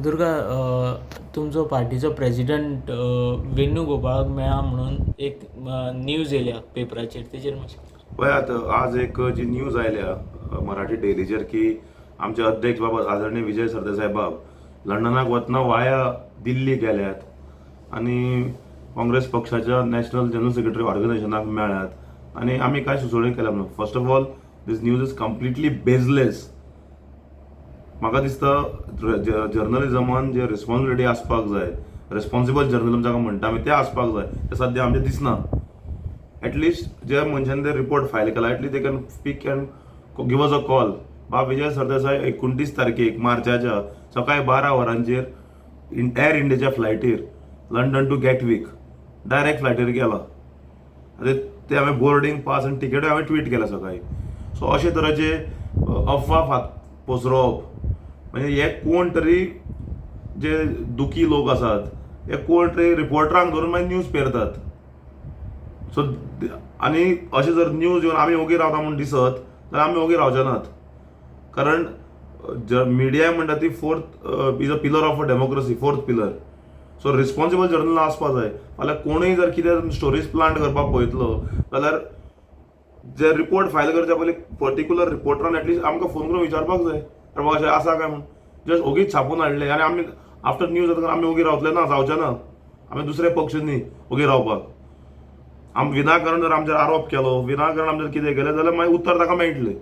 दुर्गा, तुमचो पार्टीचो प्रेजिडेंट वेणुगोपाळाक मेळ्ळा म्हणून एक न्यूज येयल्या पेपराचेर, तेजेर मातशें. पळयात, आज एक जी न्यूज आयल्या मराठी डेलीचेर की आमचे अध्यक्ष बाबा आदरणीय विजय सरदेसाय बाब लंडनाक वतना वाया दिल्ली गेल्यात आणि काँग्रेस पक्षाच्या नॅशनल जनरल सेक्रेटरी ऑर्गनायझेशनाक मेळ्ळ्यात आणि आमी काय सुचोवणी केल्या म्हणून. First of all, this news is completely baseless. म्हाका दिसता जर्नलिजमान जे रिस्पॉन्सिबिलिटी आसपाक जाय, रेस्पॉन्सिबल जर्नलिझम जाका म्हणटा आमी, तें आसपाक जाय, तें सद्या आमचें दिसना. एटलिस्ट ज्या मनशान ते रिपोर्ट फायल केला, at least they can speak and give us a call. बाब विजय सरदेसाय 29 तारखेक मार्चाच्या सकाळी 12 वरांचेर एअर इंडियाच्या फ्लायटीर लंडन टू गॅटविक डायरेक्ट फ्लायटीर गेला. ते हांवें बोर्डींग पास आनी तिकेटूय हांवें ट्वीट केला सकाळी. सो अशे तरेचे अफवा पसरोवप, म्हणजे हे कोण तरी जे दुखी लोक आसात, हे कोण तरी रिपोर्टरांक धरून मागीर न्यूज पेरतात. सो आनी अशें जर न्यूज येवन आमी ओगी रावता म्हणून दिसत जाल्यार आमी ओगी रावचे नात. कारण मिडिया म्हणटा ती is a pillar of a democracy, fourth pillar. So responsible journal आसपाक जाय. फाल्यां कोणूय जर कितें स्टोरीज प्लांट करपाक पळयतलो जाल्यार जे रिपोर्ट फायल करच्या पयलीं पर्टिक्युलर रिपोर्टरान एटलिस्ट आमकां फोन करून विचारपाक जाय, बाबा अशें आसा काय म्हणून. जस्ट ओगीच छापून हाडले आनी आमी आफ्टर न्यूज जाता आमी ओगी रावतले ना, जावचे ना. आमी दुसरे पक्ष न्ही ओगी रावपाक. विनाकारण जर आमचेर आरोप केलो, विनाकारण आमचेर कितें केलें जाल्यार मागीर उत्तर ताका मेळटलें.